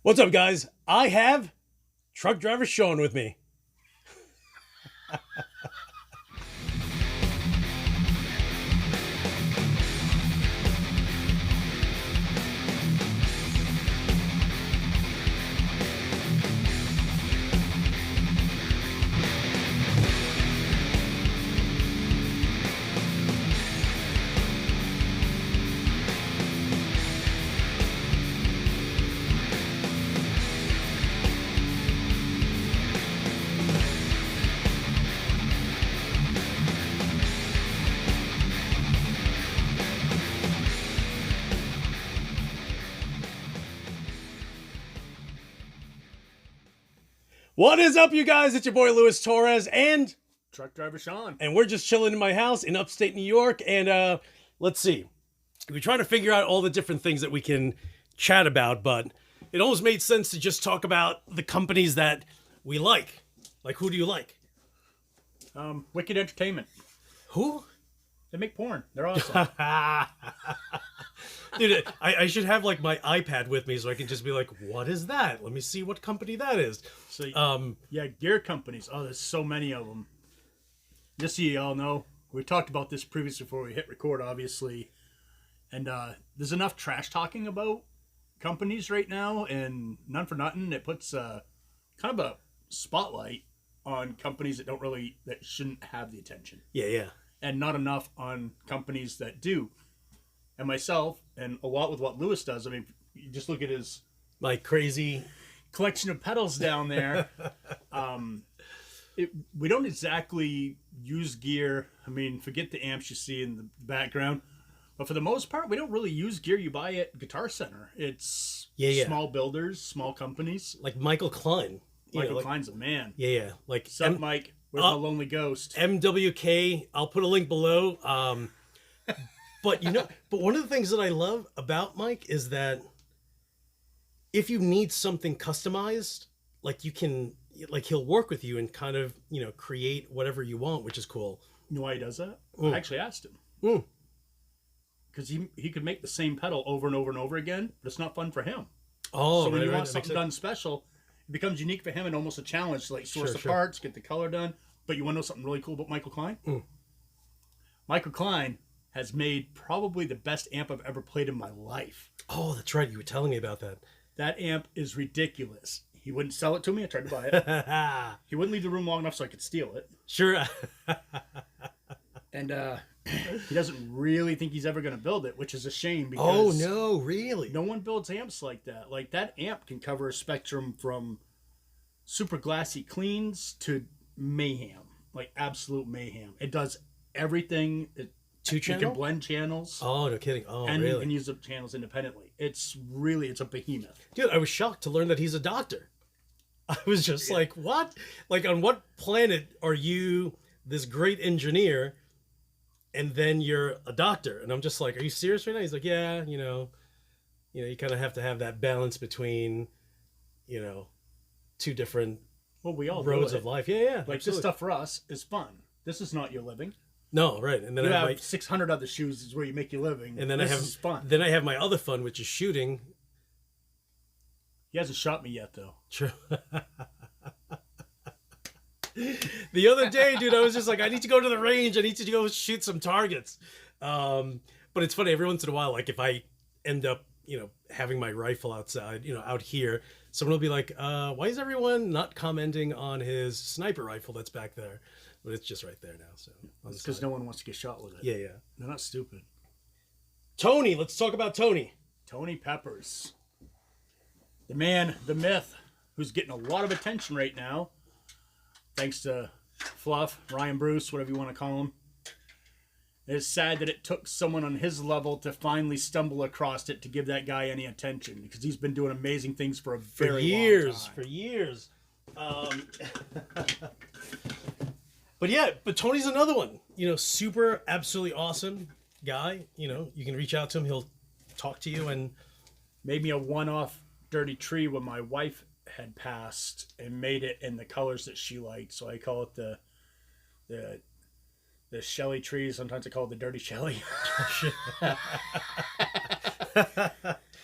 What's up, guys? I have truck driver Shawn with me. What is up, you guys? It's your boy Louie Torres and truck driver Shawn. And we're just chilling in my house in upstate New York. And let's see. We're trying to figure out all the different things that we can chat about, but it almost made sense to just talk about the companies that we like. Like, who do you like? Wicked Entertainment. Who? They make porn. They're awesome. Dude, I should have like my iPad with me so I can just be like, what is that? Let me see what company that is. So, yeah, gear companies. Oh, there's so many of them. Just so you all know, we talked about this previously before we hit record, obviously. And there's enough trash talking about companies right now, and none for nothing. It puts kind of a spotlight on companies that shouldn't have the attention. Yeah. And not enough on companies that do. And myself, and a lot with what Louie does. I mean, you just look at his like crazy collection of pedals down there. We don't exactly use gear. I mean, forget the amps you see in the background. But for the most part, we don't really use gear you buy at Guitar Center. It's small builders, small companies. Like Michael Klein. Michael Klein's a man. Yeah. Like Mike? Where's my lonely ghost? MWK. I'll put a link below. But one of the things that I love about Mike is that if you need something customized, like he'll work with you and kind of, create whatever you want, which is cool. You know why he does that? I actually asked him. Because he could make the same pedal over and over and over again, but it's not fun for him. Oh, so when you want something done special, it becomes unique for him and almost a challenge to like source the parts, get the color done. But you want to know something really cool about Michael Klein? Michael Klein has made probably the best amp I've ever played in my life. Oh, that's right. You were telling me about that. That amp is ridiculous. He wouldn't sell it to me. I tried to buy it. He wouldn't leave the room long enough so I could steal it. Sure. And he doesn't really think he's ever going to build it, which is a shame because... Oh, no, really? No one builds amps like that. Like, that amp can cover a spectrum from super glassy cleans to mayhem. Like, absolute mayhem. It does everything... You can blend channels. Oh, no kidding. Oh, and really? You can use the channels independently. It's a behemoth. Dude, I was shocked to learn that he's a doctor. I was just like, what? Like, on what planet are you this great engineer and then you're a doctor? And I'm just like, are you serious right now? He's like, yeah, you kind of have to have that balance between, two different roads of life. Yeah. Like, this stuff for us is fun. This is not your living. No, right. And then you have 600 other shoes is where you make your living. And then this is fun. Then I have my other fun, which is shooting. He hasn't shot me yet, though. True. The other day, dude, I was just like, I need to go to the range. I need to go shoot some targets. But it's funny, every once in a while, like if I end up, having my rifle outside, out here, someone will be like, why is everyone not commenting on his sniper rifle that's back there? But it's just right there now. So it's because no one wants to get shot with it. Yeah. They're not stupid. Tony, let's talk about Tony. Tony Pepers. The man, the myth, who's getting a lot of attention right now. Thanks to Fluff, Ryan Bruce, whatever you want to call him. It's sad that it took someone on his level to finally stumble across it to give that guy any attention. Because he's been doing amazing things for a very long time. For years. But Tony's another one, super, absolutely awesome guy. You can reach out to him. He'll talk to you and made me a one-off dirty tree when my wife had passed and made it in the colors that she liked. So I call it the Shelly tree. Sometimes I call it the dirty Shelly.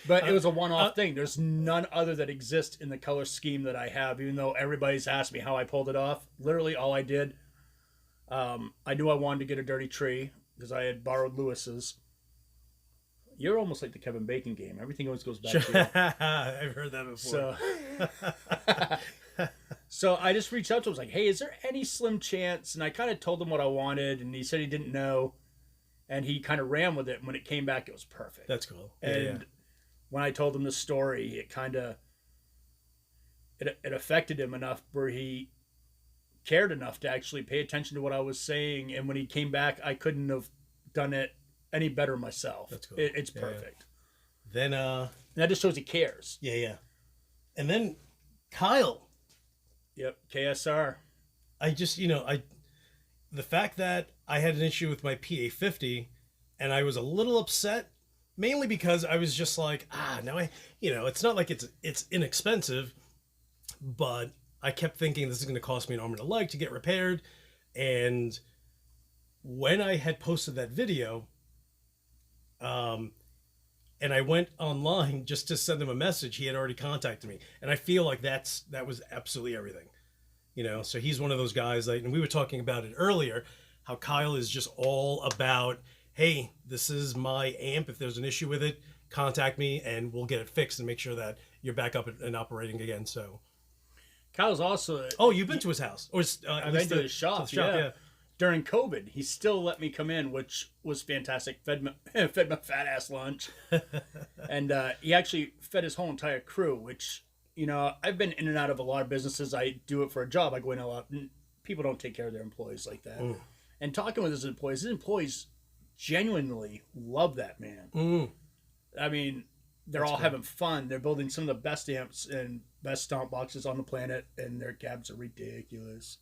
But it was a one-off thing. There's none other that exists in the color scheme that I have, even though everybody's asked me how I pulled it off. Literally, all I did, I knew I wanted to get a dirty tree because I had borrowed Lewis's. You're almost like the Kevin Bacon game. Everything always goes back to you. I've heard that before. So I just reached out to him. I was like, hey, is there any slim chance? And I kind of told him what I wanted, and he said he didn't know. And he kind of ran with it. And when it came back, it was perfect. That's cool. And when I told him the story, it kind of it affected him enough where he cared enough to actually pay attention to what I was saying. And when he came back, I couldn't have done it any better myself. That's cool. It's perfect. Then that just shows he cares. Yeah. And then Kyle. Yep, KSR. I just, the fact that I had an issue with my PA50 and I was a little upset, mainly because I was just like, now it's not like it's inexpensive, but I kept thinking this is going to cost me an arm and a leg to get repaired. And when I had posted that video, and I went online just to send him a message, he had already contacted me. And I feel like that was absolutely everything. So he's one of those guys, and we were talking about it earlier, how Kyle is just all about, hey, this is my amp. If there's an issue with it, contact me and we'll get it fixed and make sure that you're back up and operating again. So Kyle's also... Oh, you've been to his house? Or I've been to his shop, yeah. During COVID, he still let me come in, which was fantastic. Fed my fat ass lunch. And he actually fed his whole entire crew, which, I've been in and out of a lot of businesses. I do it for a job. I go in a lot. People don't take care of their employees like that. Mm. And talking with his employees genuinely love that man. Mm. I mean, they're all having fun. They're building some of the best amps and best stomp boxes on the planet, and their cabs are ridiculous.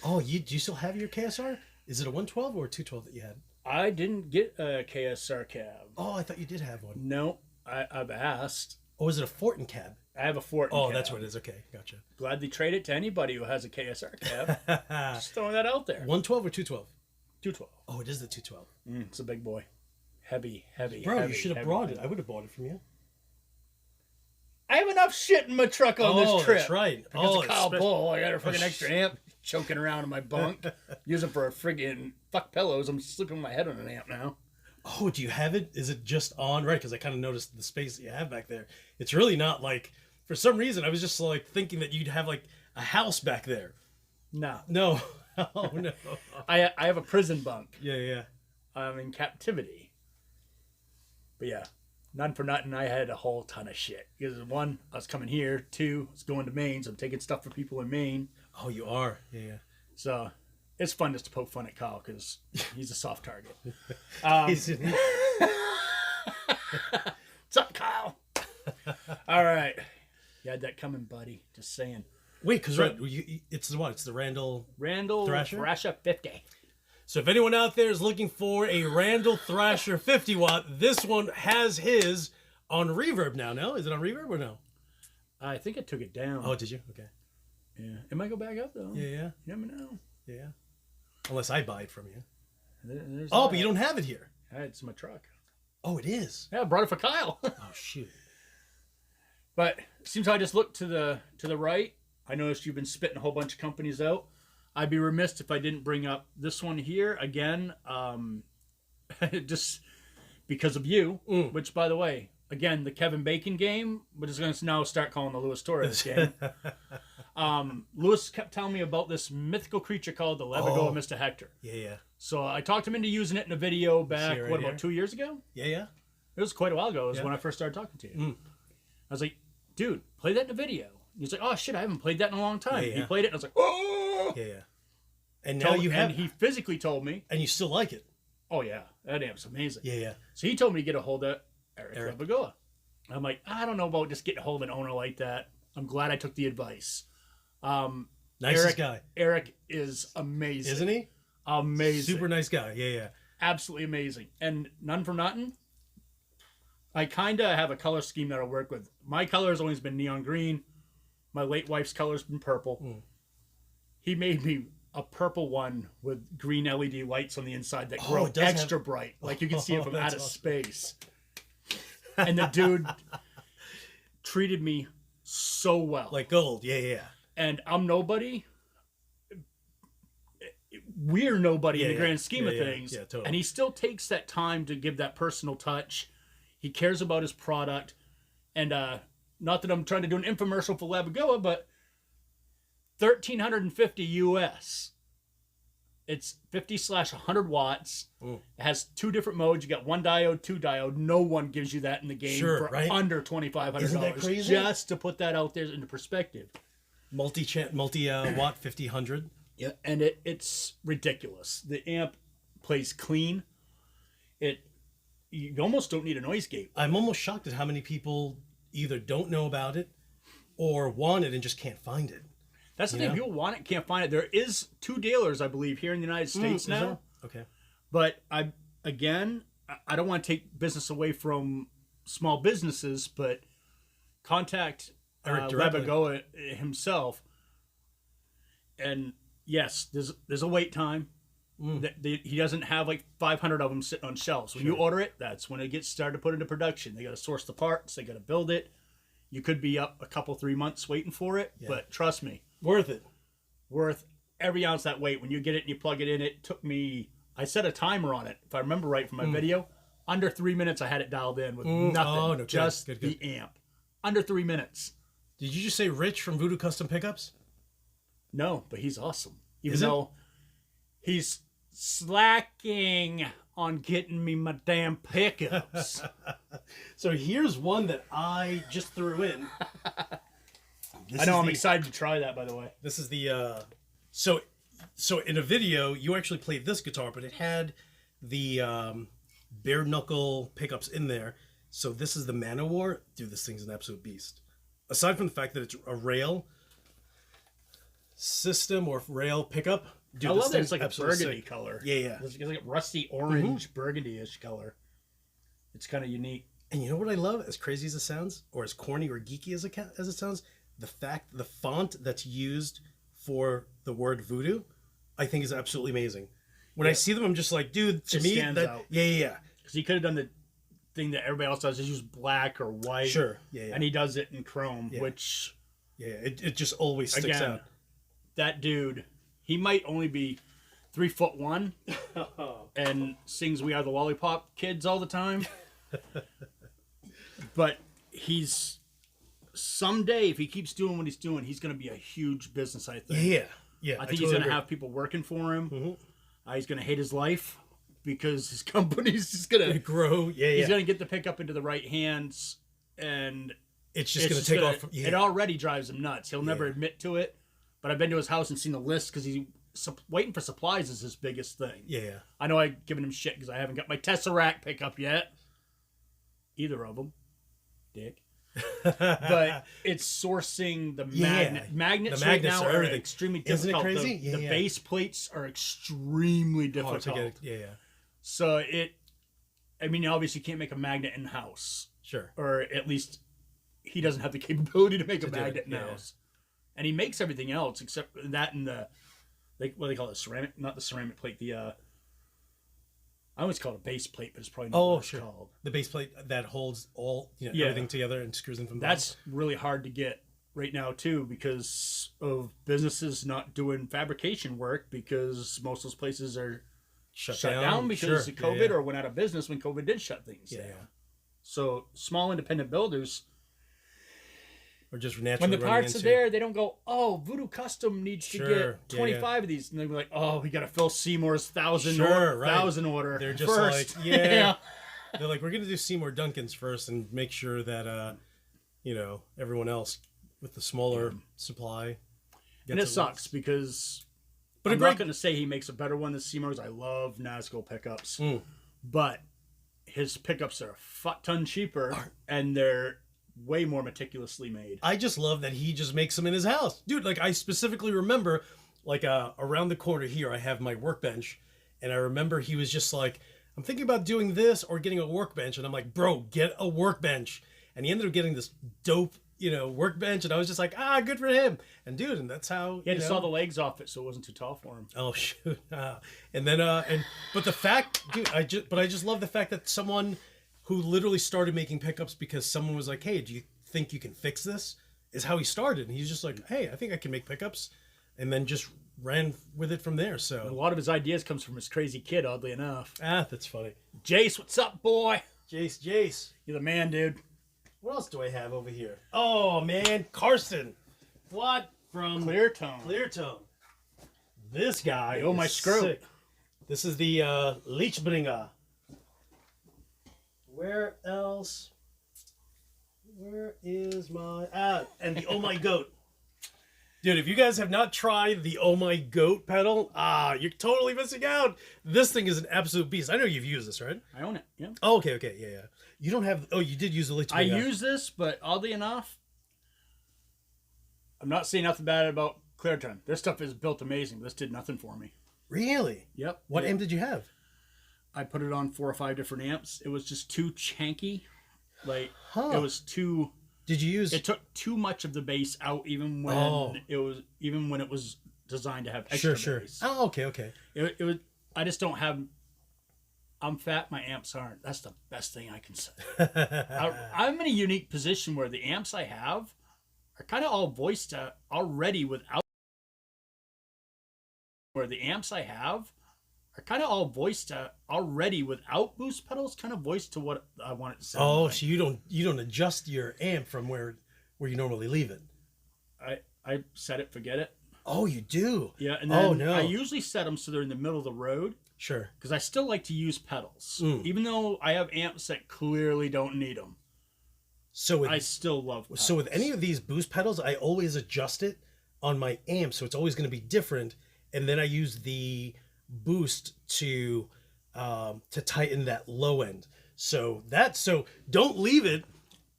Oh, do you still have your KSR? Is it a 112 or a 212 that you had? I didn't get a KSR cab. Oh, I thought you did have one. No, I've asked. Oh, is it a Fortin cab? I have a Fortin cab. That's what it is. Okay, gotcha. Gladly trade it to anybody who has a KSR cab. Just throwing that out there. 112 or 212? 212. Oh, it is the 212. It's a big boy. Heavy. Bro, you should have brought it. I would have bought it from you. I have enough shit in my truck on this trip. That's right. Because of Kyle Bull, I got a freaking extra amp choking around in my bunk. Use it for a friggin' fuck pillows. I'm sleeping with my head on an amp now. Oh, do you have it? Is it just on? Right, because I kind of noticed the space that you have back there. It's really not like, for some reason, I was just like thinking that you'd have like a house back there. No. Oh, no. I have a prison bunk. Yeah. I'm in captivity. But yeah. None for nothing, I had a whole ton of shit. Because one, I was coming here. Two, I was going to Maine, so I'm taking stuff for people in Maine. Oh, you are? Yeah. So, it's fun just to poke fun at Kyle, because he's a soft target. What's up, Kyle? All right. You had that coming, buddy. Just saying. Wait, because it's what? It's the Randall Thrasher 50. So if anyone out there is looking for a Randall Thrasher 50 watt, this one has his on reverb now. No? Is it on reverb or no? I think I took it down. Oh, did you? Okay. Yeah. It might go back up, though. Yeah. You never know. Yeah. Unless I buy it from you. But you don't have it here. It's in my truck. Oh, it is? Yeah, I brought it for Kyle. Oh, shoot. But it seems I just looked to the right. I noticed you've been spitting a whole bunch of companies out. I'd be remiss if I didn't bring up this one here again, just because of you, which, by the way, again, the Kevin Bacon game, we're just going to now start calling the Louis Torres game. Louis kept telling me about this mythical creature called the Laboga Mr. Hector. Yeah. So I talked him into using it in a video back, about 2 years ago? Yeah. It was quite a while ago. It was when I first started talking to you. I was like, dude, play that in a video. He's like, oh, shit, I haven't played that in a long time. Yeah. He played it, and I was like, oh! Yeah. And now you have... And he physically told me... And you still like it. Oh, yeah. That amp's amazing. Yeah. So he told me to get a hold of Eric Laboga. I'm like, I don't know about just getting a hold of an owner like that. I'm glad I took the advice. Nicest guy. Eric is amazing. Isn't he? Amazing. Super nice guy. Yeah. Absolutely amazing. And none for nothing, I kind of have a color scheme that I work with. My color has always been neon green. My late wife's color's been purple. He made me a purple one with green LED lights on the inside that grow extra bright. Like you can see it from outer space. And the dude, treated me so well. Like gold. Yeah. And I'm nobody. We're nobody in the grand scheme of things. Yeah, totally. And he still takes that time to give that personal touch. He cares about his product. And not that I'm trying to do an infomercial for Laboga, but $1,350 US. It's 50/100 watts. It has 2 different modes. You got 1 diode, 2 diode. No one gives you that in the game for under $2,500. Isn't that crazy? Just to put that out there into perspective. Multi watt 50/100. Yeah, and it's ridiculous. The amp plays clean. You almost don't need a noise gate. I'm almost shocked at how many people either don't know about it or want it and just can't find it. That's the thing. People want it, can't find it. There is 2 dealers, I believe, here in the United States now. Okay. But I don't want to take business away from small businesses, but contact Laboga himself. And yes, there's a wait time. He doesn't have like 500 of them sitting on shelves. When you order it, that's when it gets started to put into production. They got to source the parts. They got to build it. You could be up a couple, 3 months waiting for it, but trust me. Worth it. Worth every ounce that wait. When you get it and you plug it in, it took me, I set a timer on it, if I remember right from my video. Under 3 minutes, I had it dialed in with nothing. Just the amp. Under 3 minutes. Did you just say Rich from Voodoo Custom Pickups? No, but he's awesome. Even though he's slacking on getting me my damn pickups. So here's one that I just threw in. I'm excited to try that, by the way. This is the so in a video you actually played this guitar, but it had the bare knuckle pickups in there. So this is the Man of War. Dude, this thing's an absolute beast. Aside from the fact that it's a rail system or rail pickup, dude, I love that it's like a burgundy color. Yeah. It's like a rusty orange burgundy-ish color. It's kind of unique. And you know what I love? As crazy as it sounds, or as corny or geeky as it sounds, the font that's used for the word Voodoo, I think is absolutely amazing. When I see them, I'm just like, dude, to me, stands out. Yeah. Because he could have done the thing that everybody else does, is use black or white. Sure, yeah. And he does it in chrome, which... Yeah, it just always sticks out. That dude, he might only be 3'1" and sings "We Are the Lollipop Kids" all the time. But he's someday, if he keeps doing what he's doing, he's going to be a huge business. I think. Yeah. I think he's going to have people working for him. He's going to hate his life because his company's just going to grow. He's going to get the pickup into the right hands, and it's just going to take off. It already drives him nuts. He'll never admit to it. But I've been to his house and seen the list because he's waiting for supplies is his biggest thing. Yeah. I know I've given him shit because I haven't got my Tesseract pickup yet. Either of them. Dick. But it's sourcing the magnet. Magnets right now are extremely difficult. Isn't it crazy? The base plates are extremely difficult. So obviously you can't make a magnet in-house. Sure. Or at least he doesn't have the capability to make a magnet in-house. And he makes everything else except that and what do they call it? Ceramic, not the ceramic plate. I always call it a base plate, but it's probably not what it's called. The base plate that holds everything together and screws in from the bottom. That's really hard to get right now too because of businesses not doing fabrication work because most of those places are shut down because of COVID or went out of business when COVID did shut things down. So small independent builders. Or just naturally when the parts are there, they don't go, oh, Voodoo Custom needs to get 25 of these. And they're like, oh, we got to fill Seymour's 1,000 order. They're just first. like, They're like, we're going to do Seymour Duncan's first and make sure that, everyone else with the smaller supply. And it sucks because I'm not going to say he makes a better one than Seymour's. I love Nazgul pickups. But his pickups are a fuck ton cheaper and they're way more meticulously made. I just love that he just makes them in his house. Dude, like I specifically remember around the corner here I have my workbench and I remember he was just like, I'm thinking about doing this or getting a workbench and I'm like, bro, get a workbench. And he ended up getting this dope, workbench and I was just like, good for him. And dude, and that's how he had to saw the legs off it so it wasn't too tall for him. Oh shoot. And then but the fact, dude, I just love the fact that someone who literally started making pickups because someone was like, hey, do you think you can fix this?" Is how he started. And he's just like, "Hey, I think I can make pickups," and then just ran with it from there. So And a lot of his ideas comes from his crazy kid, oddly enough. that's funny. Jace, what's up, boy? Jace. You're the man, dude. What else do I have over here? Oh man, Carson. What from Clear Tone. This guy. Oh, my is screw. sick. This is the Lichbringer. Where else? Where is my and the Oh My Goat. Dude, if you guys have not tried the Oh My Goat pedal, you're totally missing out. This thing is an absolute beast. I know you've used this, right? I own it, yeah. Oh, okay, yeah. You don't have... Oh, you did use the Lichbringer. I use this, but oddly enough, I'm not saying nothing bad about Cleartone. This stuff is built amazing. This did nothing for me. Really? Yep. What amp did you have? I put it on 4 or 5 different amps. It was just too chanky. Like, Huh. it was too... Did you use... It took too much of the bass out, even when it was designed to have extra bass. Oh, okay. It was. I just don't have. I'm fat. My amps aren't. That's the best thing I can say. I'm in a unique position where the amps I have are kind of all voiced already without. Where the amps I have are kind of all voiced already without boost pedals, kind of voiced to what I want it to sound. Oh, like. so you don't adjust your amp from where you normally leave it. I set it, forget it. Oh, you do? Yeah, and then no. I usually set them so they're in the middle of the road. Sure. Because I still like to use pedals. Even though I have amps that clearly don't need them. So I still love pedals. So with any of these boost pedals, I always adjust it on my amp, so it's always going to be different. And then I use the boost to tighten that low end. So don't leave it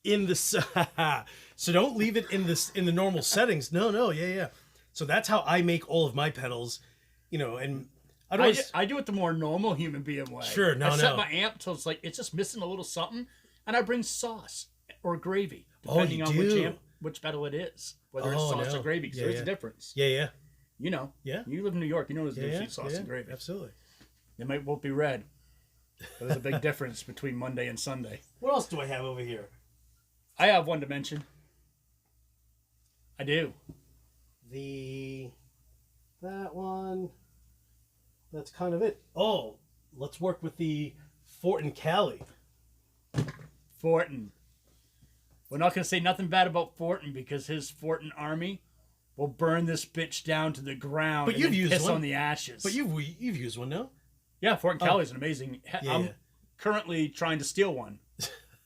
in the so don't leave it in the normal settings. No, yeah. So that's how I make all of my pedals, and I do it the more normal human being way. Sure, I set my amp till it's like it's just missing a little something, and I bring sauce or gravy depending on which pedal it is, whether it's sauce or gravy. Because there's a difference. Yeah. Yeah. You live in New York, you know there's usually sauce and gravy. Absolutely. They might both be red. But there's a big difference between Monday and Sunday. What else do I have over here? I have one to mention. I do. That one. That's kind of it. Oh, let's work with the Fortin Cali. Fortin. We're not going to say nothing bad about Fortin because his Fortin army will burn this bitch down to the ground. But you've used piss one on the ashes. But you've used one, no? Yeah, Fortin Cali is an amazing. I'm currently trying to steal one.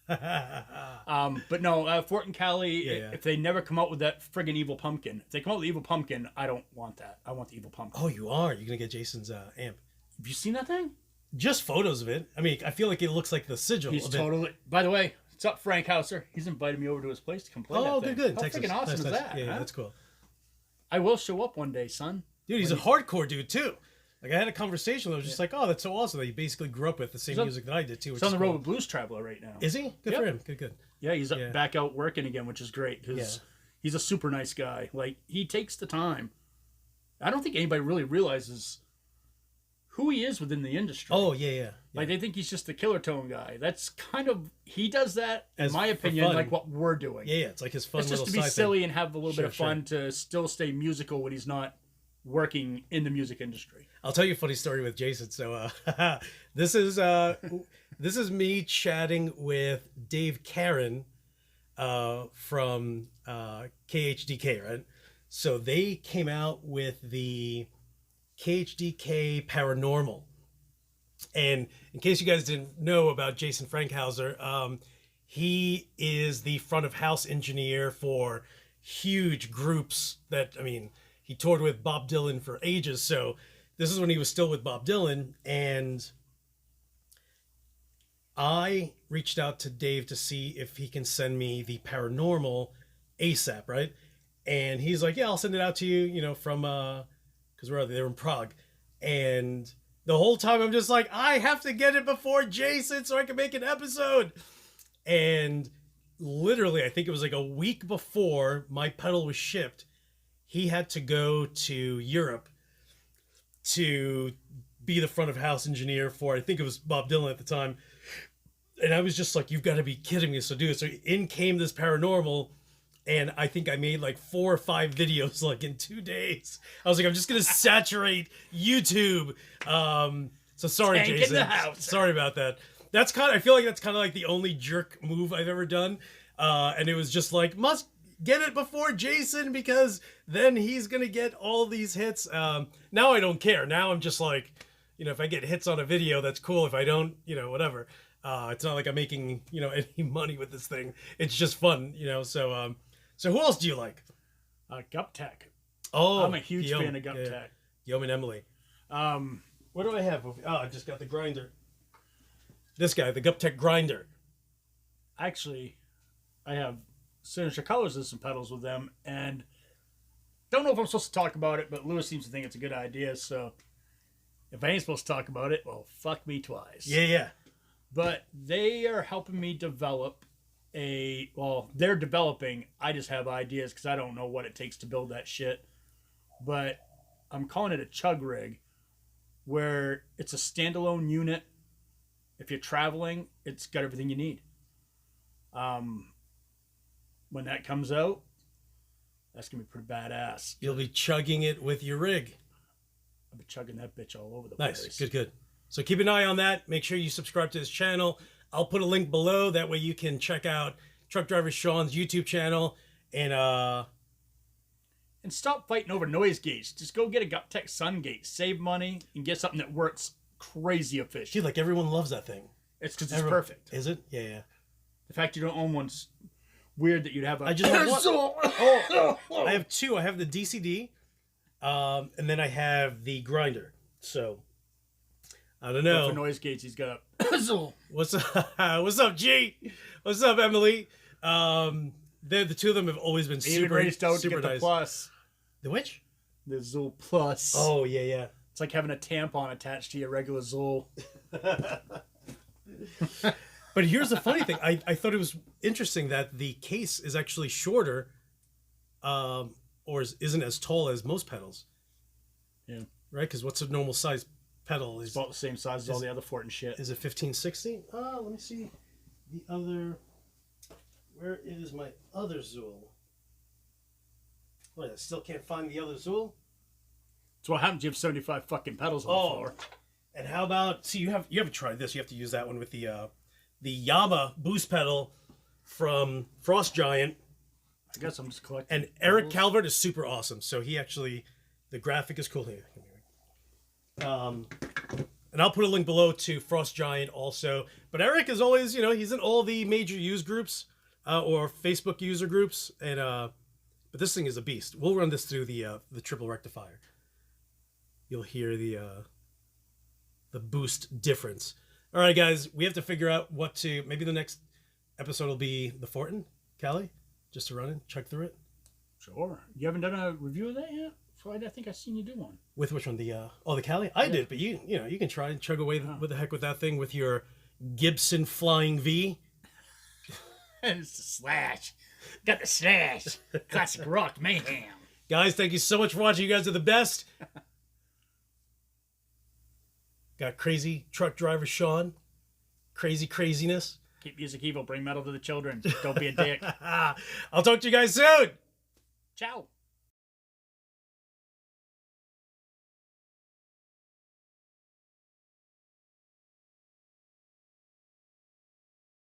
But no, Fortin Cali. If they never come out with that friggin' evil pumpkin, if they come out with evil pumpkin, I don't want that. I want the evil pumpkin. Oh, you are. You're gonna get Jason's amp. Have you seen that thing? Just photos of it. I mean, I feel like it looks like the sigil. He's totally. By the way, what's up, Frank Hauser? He's invited me over to his place to come play that thing. Good. How Texas. freaking awesome is that? Yeah, huh? that's cool. I will show up one day, son. Dude, he's a hardcore dude too. Like I had a conversation that was just like, oh, that's so awesome that he basically grew up with the same music that I did too. He's on the road with Blues Traveler right now. Is he? Good for him. Good. Yeah, he's back out working again, which is great because he's a super nice guy. Like he takes the time. I don't think anybody really realizes who he is within the industry. Oh yeah. Like they think he's just the killer tone guy. That's kind of he does that, in my opinion, like what we're doing. Yeah, it's like his fun. It's little just to be side silly thing. and have a little bit of fun to still stay musical when he's not working in the music industry. I'll tell you a funny story with Jason. So this is me chatting with Dave Karen from KHDK, right? So they came out with the KHDK Paranormal. And in case you guys didn't know about Jason Frankhauser, he is the front of house engineer for huge groups that, I mean, he toured with Bob Dylan for ages. So this is when he was still with Bob Dylan. And I reached out to Dave to see if he can send me the Paranormal ASAP, right? And he's like, yeah, I'll send it out to you, from, because they're in Prague. And the whole time I'm just like, I have to get it before Jason so I can make an episode. And literally, I think it was like a week before my pedal was shipped, he had to go to Europe to be the front of house engineer for, I think it was Bob Dylan at the time. And I was just like, you've got to be kidding me. So dude, so in came this paranormal, and I think I made like 4 or 5 videos like in 2 days. I was like, I'm just gonna saturate YouTube. So sorry, Tank in Jason. the house. Sorry about that. That's kind of, I feel like that's kind of like the only jerk move I've ever done. And it was just like, must get it before Jason because then he's gonna get all these hits. Now I don't care. Now I'm just like, you know, if I get hits on a video, that's cool. If I don't, you know, whatever. It's not like I'm making, you know, any money with this thing. It's just fun, you know. So who else do you like? Guptech. Oh, I'm a huge fan of Guptech. Yeah. Guillaume and Emily. What do I have? Oh, I just got the grinder. This guy, the Guptech grinder. Actually, I have Signature Colors and some pedals with them, and don't know if I'm supposed to talk about it, but Louis seems to think it's a good idea, so if I ain't supposed to talk about it, well, fuck me twice. Yeah. But they are helping me develop they're developing. I just have ideas because I don't know what it takes to build that shit. But I'm calling it a chug rig, where it's a standalone unit. If you're traveling, it's got everything you need. When that comes out, that's going to be pretty badass. You'll be chugging it with your rig. I'll be chugging that bitch all over the Nice. place. Good. So keep an eye on that. Make sure you subscribe to his channel. I'll put a link below. That way you can check out Truck Driver Shawn's YouTube channel. And stop fighting over noise gates. Just go get a Guptech Sun Gate. Save money and get something that works crazy efficient. dude, like everyone loves that thing. It's because it's perfect. Is it? Yeah. The fact you don't own one's weird that you'd have a... I just have one. I have 2. I have the DCD, and then I have the grinder. So, I don't know. For noise gates, he's got a... What's up? What's up, G? What's up, Emily? The 2 of them have always been Even raced out to get nice. the plus. The which? The Zool Plus. Oh, yeah. It's like having a tampon attached to your regular Zool. But here's the funny thing. I thought it was interesting that the case is actually shorter, or isn't as tall as most pedals. Yeah. Right? Because what's a normal size pedal? It's about the same size as all the other Fort and shit. Is it 1560? Let me see the other. Where is my other Zool? Wait, I still can't find the other Zool. That's what happens. You have 75 fucking pedals on the floor. And how about? See, you haven't tried this. You have to use that one with the Yama boost pedal from Frost Giant. I guess I'm just collecting. And Eric Calvert is super awesome. So he actually, the graphic is cool here. And I'll put a link below to Frost Giant also. But Eric is always, you know, he's in all the major use groups or Facebook user groups. And but this thing is a beast. We'll run this through the triple rectifier. You'll hear the boost difference. All right, guys, we have to figure out what to. Maybe the next episode will be the Fortin, Callie, just to run it, check through it. Sure. You haven't done a review of that yet? So I think I've seen you do one. With which one? The Callie? I did, but you can try and chug away with the heck with that thing with your Gibson Flying V. It's a slash. Got the slash. Classic rock mayhem. Guys, thank you so much for watching. You guys are the best. Got crazy truck driver Shawn. Crazy craziness. Keep music evil. Bring metal to the children. Don't be a dick. I'll talk to you guys soon. Ciao.